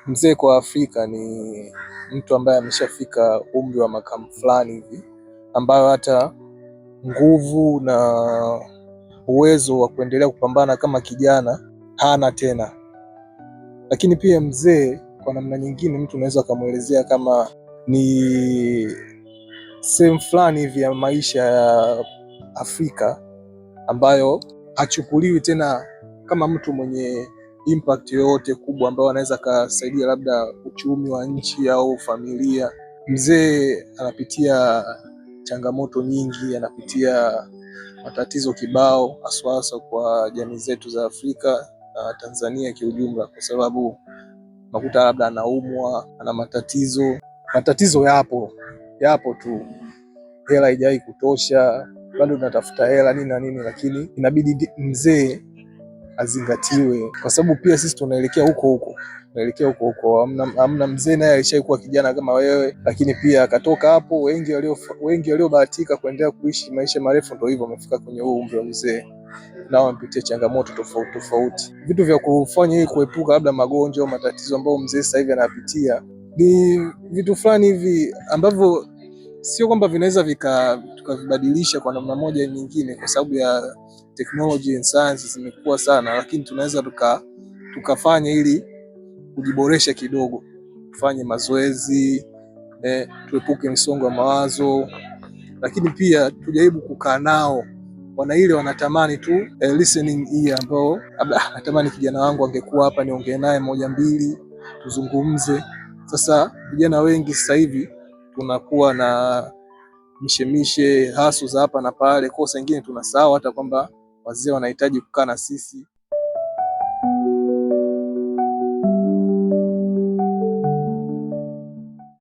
Mzee kwa Afrika ni mtu ambaye ameshafika umri wa makamu fulani hivi, ambayo hata nguvu na uwezo wa kuendelea kupambana kama kijana hana tena. Lakini pia mzee kwa namna nyingine mtu unaweza kumuelezea kama ni sehemu fulani hivi ya maisha ya Afrika ambayo hachukuliwi tena kama mtu mwenye impact yoyote kubwa ambayo anaweza kasaidia labda uchumi wa nchi au familia. Mzee anapitia changamoto nyingi, anapitia matatizo kibao, haswa kwa jamii zetu za Afrika na Tanzania kiujumla, kwa sababu nakuta labda anaumwa, ana matatizo yapo tu, hela haijawahi kutosha, bado tunatafuta hela nini na nini, lakini inabidi mzee azingatiwe kwa sababu pia sisi tunaelekea huko. Hamna mzee naye alishaikuwa kijana kama wewe, lakini pia akatoka hapo. Wengi waliobahatika kuendelea kuishi maisha marefu ndio hivyo wamefika kwenye huu umri wa uzee, nao wamepitia changamoto tofauti. Vitu vya kufanya ili kuepuka labda magonjwa au matatizo ambayo mzee sasa hivi anapitia ni vitu fulani hivi ambavyo sio kwamba vinaweza tukavibadilisha kwa namna moja nyingine, kwa sababu ya technology and science zimekuwa sana, lakini tunaweza tukafanya ili kujiboresha kidogo, tufanye mazoezi, tuepuke msongo wa mawazo, lakini pia tujaribu kukaa nao. Wanatamani tu listening ear, ambao natamani kijana wangu angekuwa hapa niongee naye moja mbili tuzungumze. Sasa vijana wengi sasa hivi tunakuwa na mishemishe hasu za hapa na pale, kwa sababu nyingine tunasahau hata kwamba wazee wanahitaji kukaa na sisi.